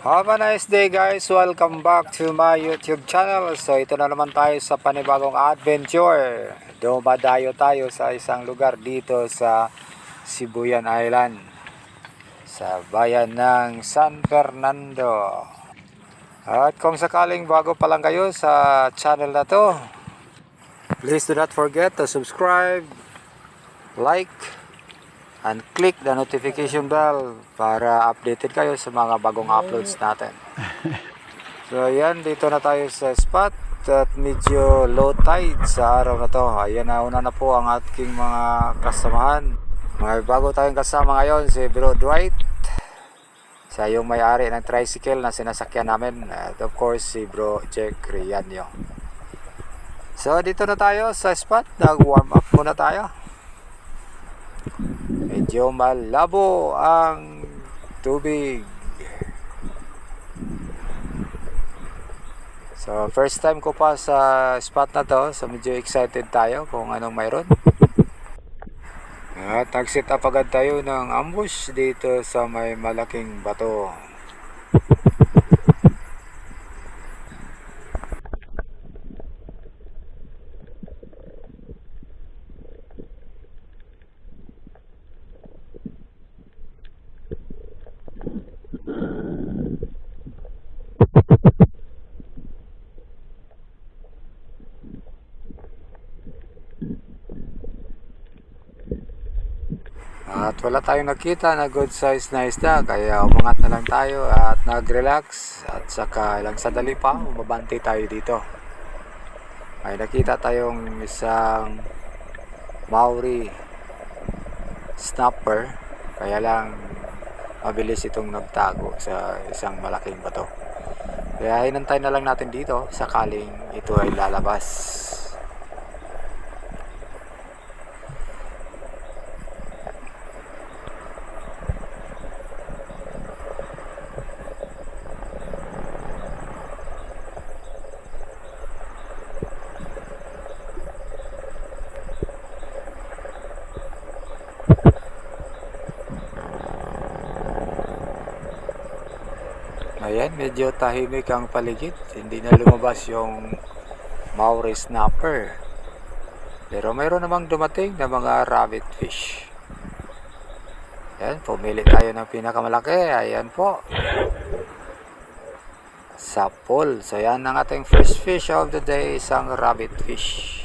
Have a nice day guys, welcome back to my YouTube channel. So ito na naman tayo sa panibagong adventure. Dumadayo tayo sa isang lugar dito sa Sibuyan Island, sa bayan ng San Fernando. At kung sakaling bago pa lang kayo sa channel na to, please do not forget to subscribe, like, and click the notification bell para updated kayo sa mga bagong uploads natin. So ayan, dito na tayo sa spot at medyo low tide sa araw na to. Ayan, nauna na po ang ating mga kasamahan. May bago tayong kasama ngayon, si Bro Dwight. Siya yung may-ari ng tricycle na sinasakyan namin. At of course si Bro Jack Rianyo. So dito na tayo sa spot, nag-warm up muna tayo. Medyo malabo ang tubig. So first time ko pa sa spot na to, so medyo excited tayo kung anong mayroon. At nag-set up agad tayo ng ambush dito sa may malaking bato. At wala tayong nakita na good size na isda, kaya umangat na lang tayo at nag-relax. At saka ilang sandali pa, umabante tayo dito. May nakita tayong isang Maori snapper, kaya lang mabilis itong nagtago sa isang malaking bato. Kaya hinantay na lang natin dito sakaling ito ay lalabas. Ayan, medyo tahimik ang paligid. Hindi na lumabas yung Maori snapper. Pero mayroon namang dumating na mga rabbit fish. Ayan, pumili tayo ng pinakamalaki. Ayan po. Sapol. So yan ang ating first fish of the day, isang rabbit fish.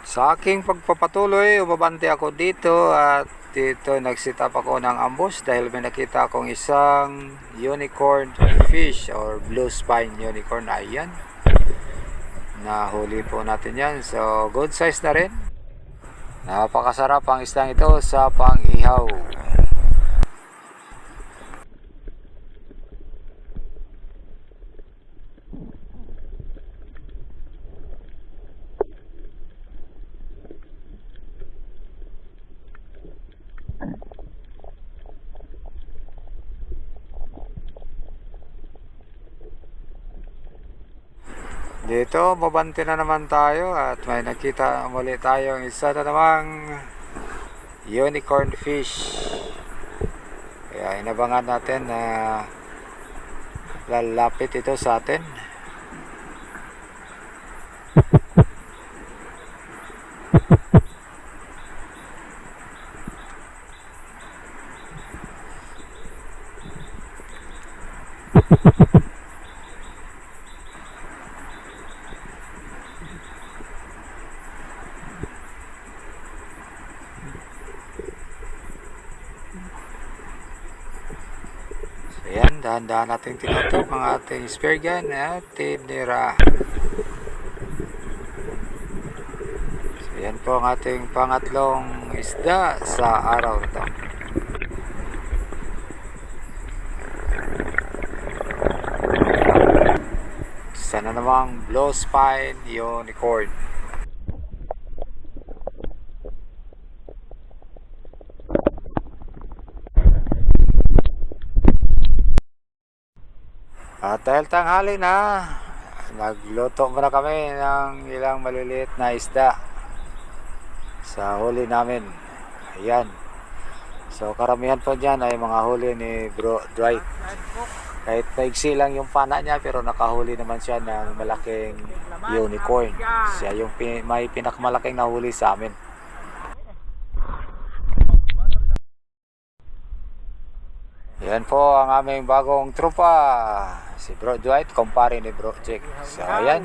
Sa aking pagpapatuloy, umabante ako dito at dito nag-set up ako ng ambush dahil may nakita akong isang unicorn fish or blue spine unicorn. Ayan, nahuli po natin yan. So good size na rin. Napakasarap ang isdang ito sa pang-ihaw. Dito, mabante na naman tayo at may nakita muli tayong isa na namang unicorn fish. Kaya inabangan natin na lalapit ito sa atin. Ayan, dahan-dahan natin tinutok ang ating spear gun at tinira. So, ayan po ang ating pangatlong isda sa araw na ito. Sana namang blue spine unicorn. At dahil tanghali na, nagluto muna kami ng ilang maliliit na isda sa huli namin. Ayan. So karamihan po dyan ay mga huli ni Bro Dwight. Kahit maigsi lang yung pana niya, pero nakahuli naman siya ng malaking unicorn. Siya yung may pinakamalaking nahuli sa amin. Yan po ang aming bagong trupa, si Bro Dwight, kumpare ni Bro Jake. So ayan,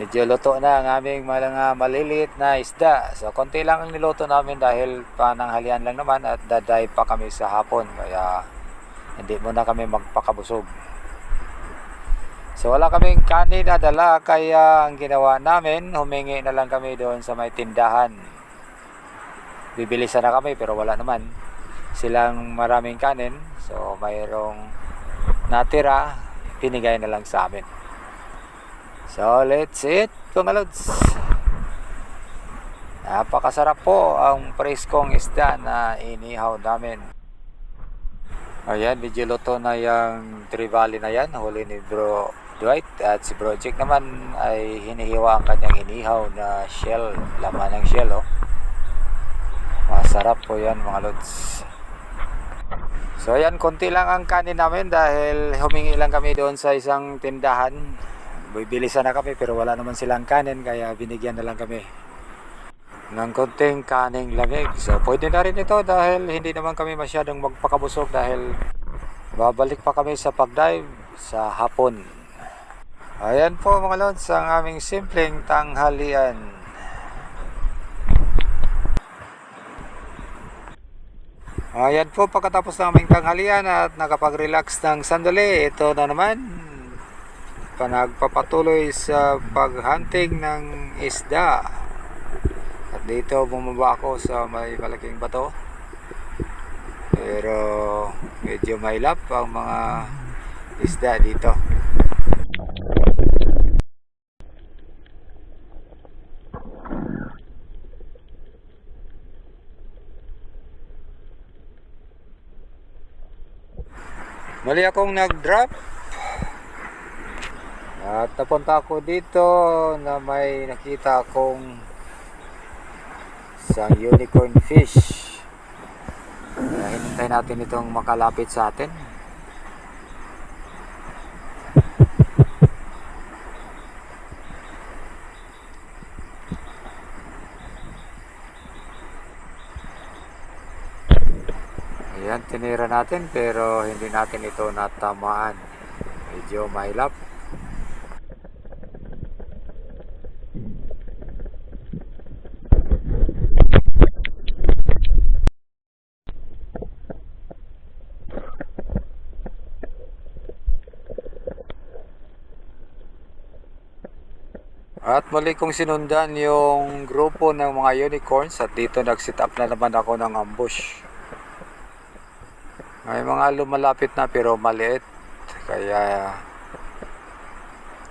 medyo luto na ang aming mga maliliit na isda. So konti lang ang niluto namin dahil pananghalian lang naman at dadive pa kami sa hapon. Kaya hindi muna kami magpakabusog. So wala kaming kanin na dala, kaya ang ginawa namin, humingi na lang kami doon sa may tindahan. Bibilisan na kami pero wala naman silang maraming kanin, so mayroong natira, pinigay na lang sa amin. So let's eat mga lods. Napakasarap po ang preskong isda na inihaw namin. Ayan, medyo luto na yung trevally na yan, huli ni Bro Dwight. At si Bro Jake naman ay hinihiwa ang kanyang inihaw na shell, laman ng shell, oh. Masarap po yan mga lods. So ayan, konti lang ang kanin namin dahil humingi lang kami doon sa isang tindahan. Bibilisan na kami pero wala naman silang kanin, kaya binigyan na lang kami ng konting kaning lamig. So pwede na rin ito dahil hindi naman kami masyadong magpakabusog dahil babalik pa kami sa pagdive sa hapon. Ayan po mga lods ang aming simpleng tanghalian. Ayan po, pagkatapos ng aming tanghalian at nakapag-relax ng sandali, ito na naman, nagpapatuloy sa paghunting ng isda. At dito bumaba ako sa may malaking bato, pero medyo mailap ang mga isda dito. Mali akong nag-drop at napunta ako dito na may nakita akong isang unicorn fish. Hinintay natin itong makalapit sa atin. Ayan, tinira natin pero hindi natin ito natamaan. Medyo mailap. At muli kong sinundan yung grupo ng mga unicorns at dito nag-set up na naman ako ng ambush. May mga lumalapit na pero maliit, kaya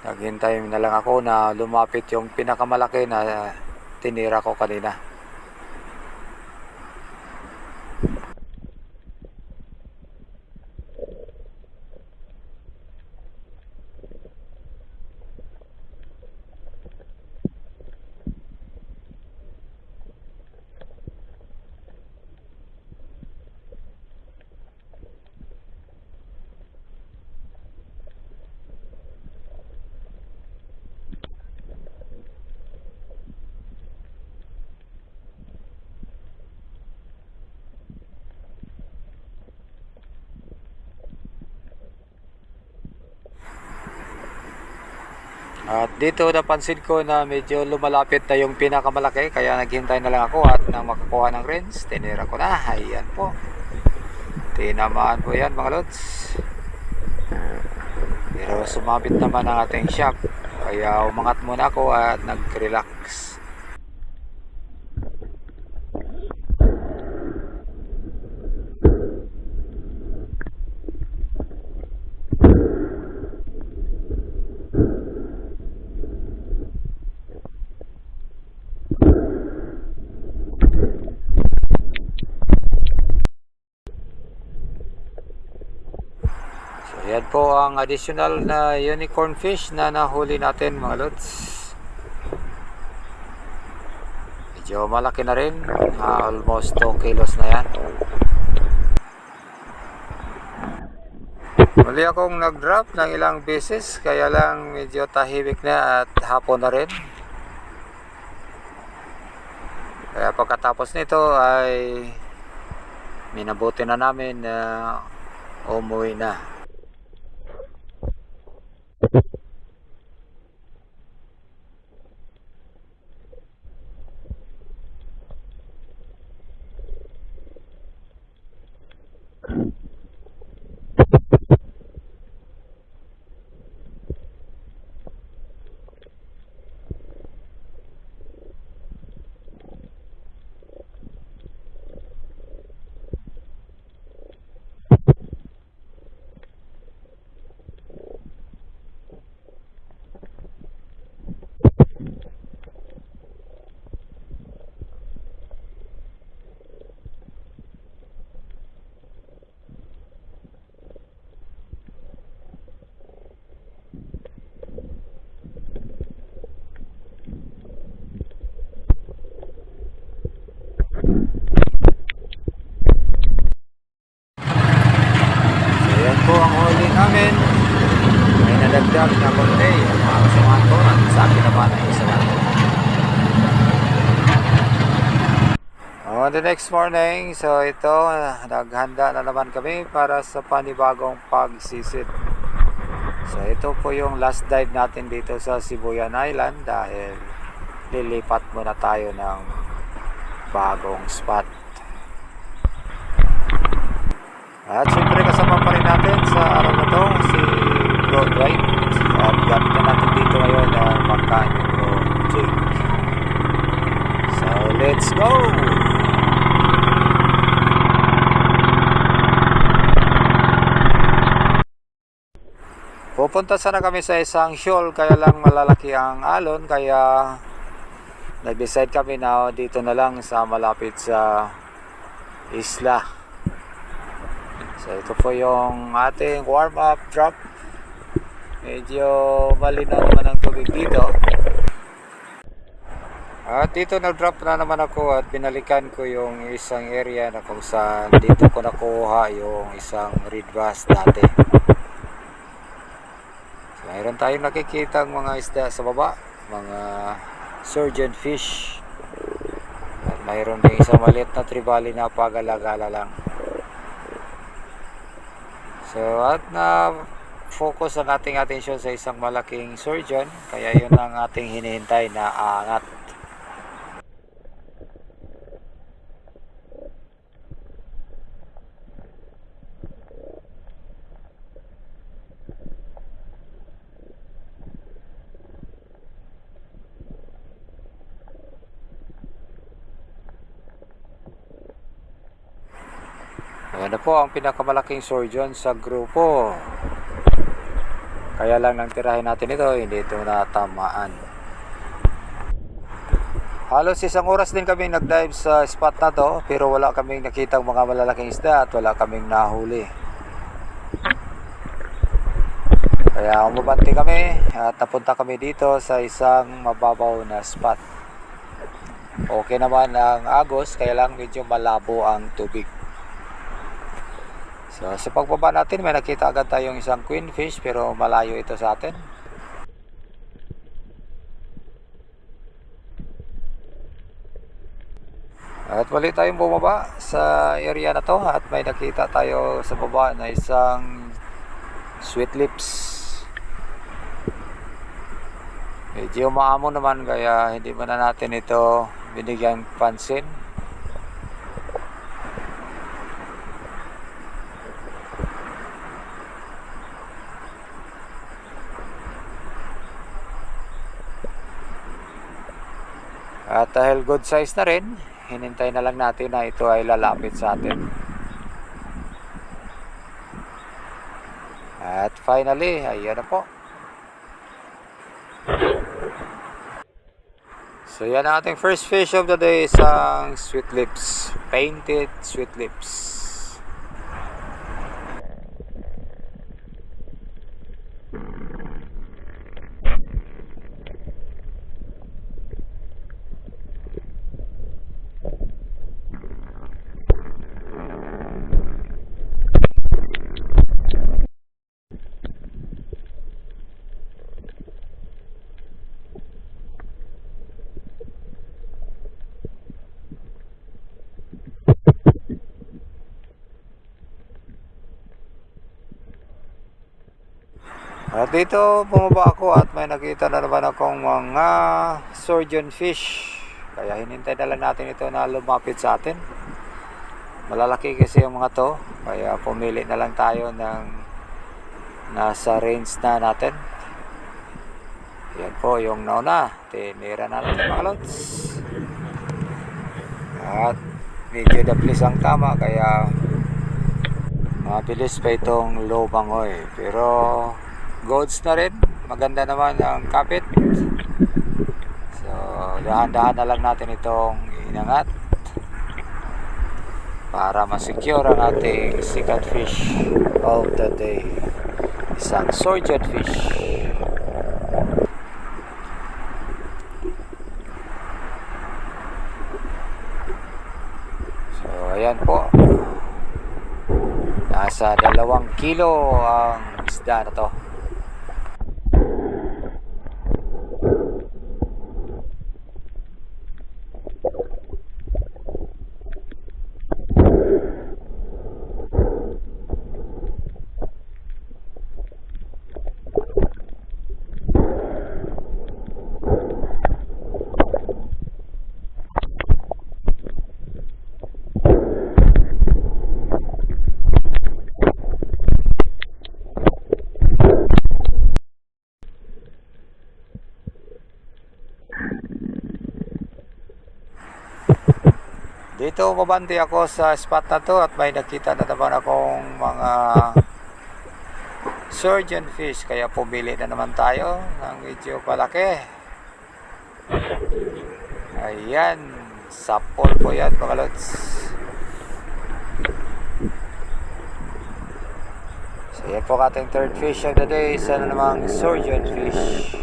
naghintay na lang ako na lumapit yung pinakamalaki na tinira ko kanina. At dito napansin ko na medyo lumalapit na yung pinakamalaki, kaya naghintay na lang ako at nang makakuha ng rings, tinira ko na. Ayan po. Tinamaan po yan mga lods. Pero sumabit naman ang ating shop. Kaya umangat muna ako at nag-relax. Ayan po ang additional na unicorn fish na nahuli natin mga lods. Medyo malaki na rin. Almost 2 kilos na yan. Muli akong nag-drop ng ilang beses, kaya lang medyo tahimik na at hapon na rin. Kaya pagkatapos nito ay minabuti na namin na umuwi na. Po ang huli namin, may nadagdag na konti ang mga kasamahan ko at sa akin naman ay isa lang. On the next morning, so ito naghanda na naman kami para sa panibagong pagsisid. So ito po yung last dive natin dito sa Sibuyan Island dahil lilipat muna tayo ng bagong spot. At siyempre kasama pa rin natin sa araw na to si Bro Dwight. At gamit na natin dito ngayon ang Makaniko Jig. So let's go! Pupunta sana kami sa isang shoal, kaya lang malalaki ang alon, kaya nag-decide kami na dito na lang sa malapit sa isla. So ito po yung ating warm up drop. Medyo malinaw naman ang tubig dito. At dito nag-drop na naman ako at binalikan ko yung isang area na kung saan dito ko nakuha yung isang reed bass dati. So mayroon tayong nakikita ang mga isda sa baba, mga surgeon fish. At mayroon din isang maliit na tribali na pag-alagala lang. So at na focus ang ating atensyon sa isang malaking surgeon, kaya yun ang ating hinihintay na aangat. Ayan na po ang pinakamalaking surgeon sa grupo. Kaya lang nang tirahin natin ito, hindi ito natamaan. Halos isang oras din kami nag-dive sa spot na to, pero wala kaming nakitang mga malalaking isda at wala kaming nahuli. Kaya umabante kami at napunta kami dito sa isang mababaw na spot. Okay naman ang agos, kaya lang medyo malabo ang tubig. So sa pagbaba natin may nakita agad tayong isang queenfish, pero malayo ito sa atin. At muli tayong bumaba sa area na to at may nakita tayo sa baba na isang sweet lips. Medyo maamo naman kaya hindi mo na natin ito binigyan pansin. At dahil good size na rin, hinintay na lang natin na ito ay lalapit sa atin. At finally, ayan na po. So yan ang ating first fish of the day, isang sweet lips, painted sweet lips. At dito bumaba ako at may nakita na naman akong mga sturgeon fish. Kaya hinintay na lang natin ito na lumapit sa atin. Malalaki kasi yung mga to. Kaya pumili na lang tayo ng nasa range na natin. Yan po yung nauna. Tinira na natin mga lods. At medyo daplis ang tama kaya mabilis pa itong lobangoy. Pero goats na rin, maganda naman ang kapit. So dahan-dahan na lang natin itong inangat para ma-secure ang ating second fish of the day, isang sturgeon fish. So ayan po, nasa 2 kilo ang isda na to. Dito mabandi ako sa spot na to at may nakita na naman akong mga sturgeon fish, kaya pumili na naman tayo ng medyo palaki. Ayan, sapol po yan mga lods. So yan po ating third fish of the day, isa na namang sturgeon fish.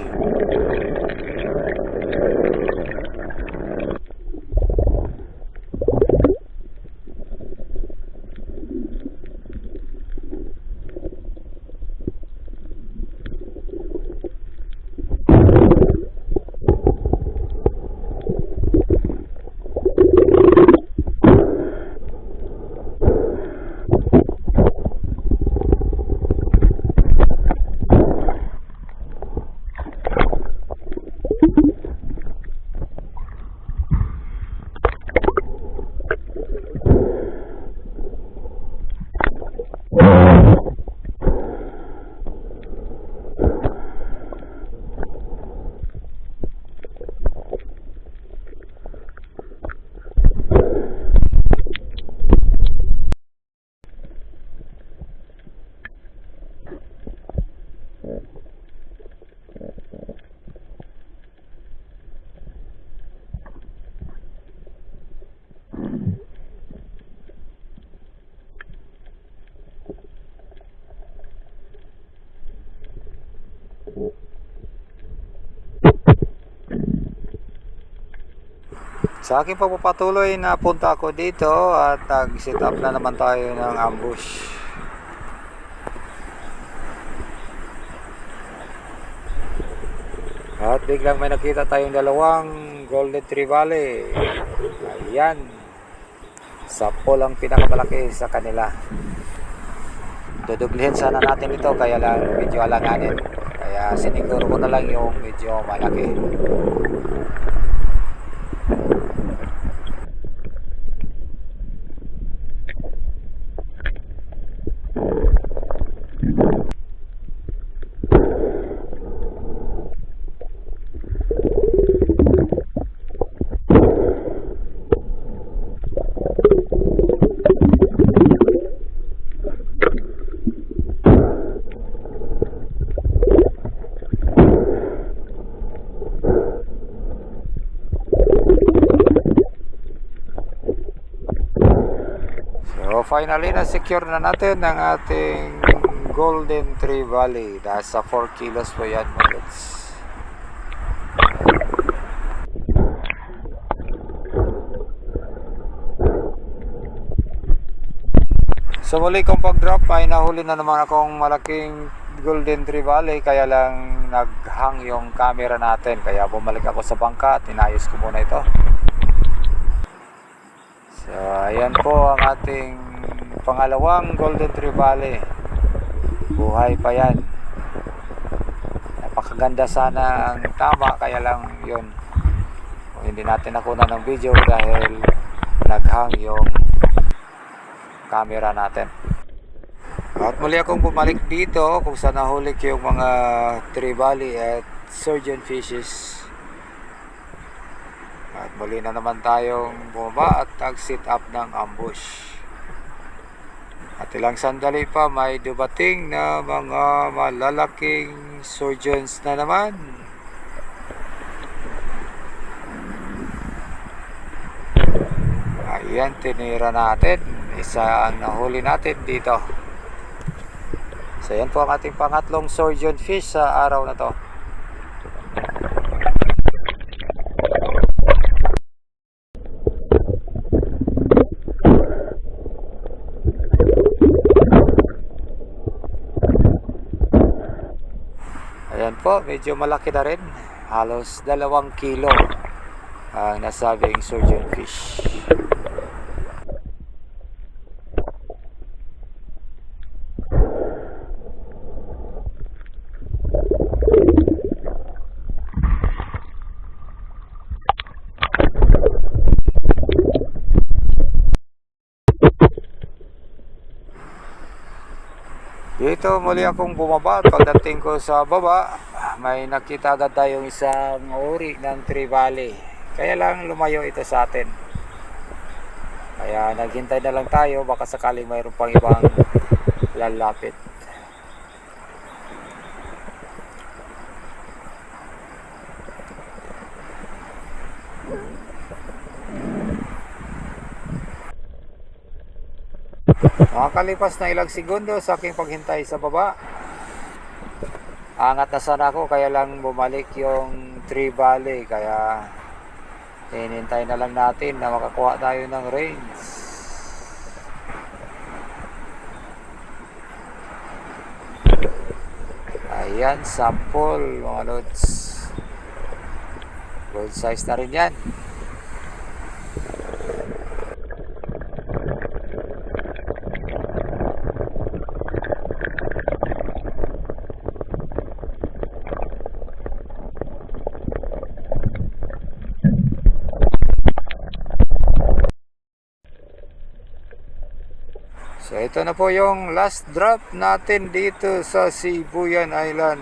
Sa aking pagpapatuloy, napunta ako dito at nag-set up na naman tayo ng ambush. At biglang may nakita tayong dalawang golden trevally. Ayan, sapol ang pinakamalaki sa kanila. Dudublihin sana natin ito, kaya lang medyo alanganin. Kaya Kaya siniguro ko na lang yung medyo malaki. So finally na-secure na natin ang ating Golden Tree Valley. Nasa 4 kilos po yan mga lods. So muli kong pag-drop ay nahuli na naman akong malaking Golden Tree Valley, kaya lang naghang yung camera natin, kaya bumalik ako sa bangka at inayos ko muna ito. So ayan po ang ating pangalawang Golden Tree Valley. Buhay pa yan. Napakaganda sana ang tama, kaya lang yun, hindi natin nakuha ng video dahil naghang yung camera natin. At muli akong bumalik dito kung saan nahuli ko yung mga Tree Valley at Surgeon Fishes. At muli na naman tayong bumaba at nag-sit up ng ambush. At ilang sandali pa may dumating na mga malalaking surgeons na naman. Ayan, tinira natin. Isa ang nahuli natin dito. So yan po ang ating pangatlong surgeon fish sa araw na to. Ayan po, medyo malaki na rin. Halos 2 kilo ang nasabing surgeon fish. Dito muli akong bumaba at pagdating ko sa baba, may nakita agad tayong isang uri ng Tree Valley. Kaya lang lumayo ito sa atin. Kaya naghintay na lang tayo, baka sakaling mayroon pang ibang lalapit. Makakalipas na ilang segundo sa aking paghintay sa baba, angat na sana ako, kaya lang bumalik yung Tree Valley. Kaya hinintay na lang natin na makakuha tayo ng range. Ayan, sample mga lods. Good size na rin yan. So ito na po yung last drop natin dito sa Sibuyan Island.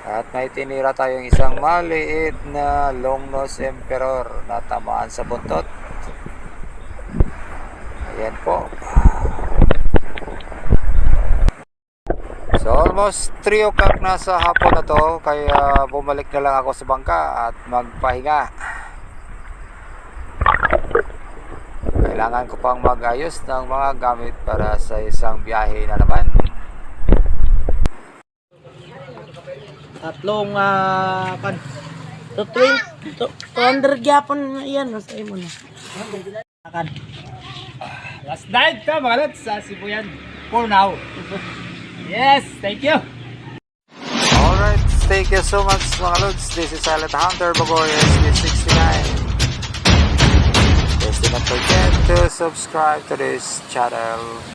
At may tinira tayong isang maliit na longnose emperor na tamaan sa buntot. Ayan po. So almost 3 o'clock na sa hapon na to, kaya bumalik na lang ako sa bangka at magpahinga. Kailangan ko pang mag-ayos ng mga gamit para sa isang biyahe na naman. Tatlong 200 gyapon yan sa imo na. Last night ka mga lods sa Sibuyan for now. Yes, thank you. Alright, thank you so much mga lods. This is Silent Hunter Bagoy SB69. Please do not forget to subscribe to this channel.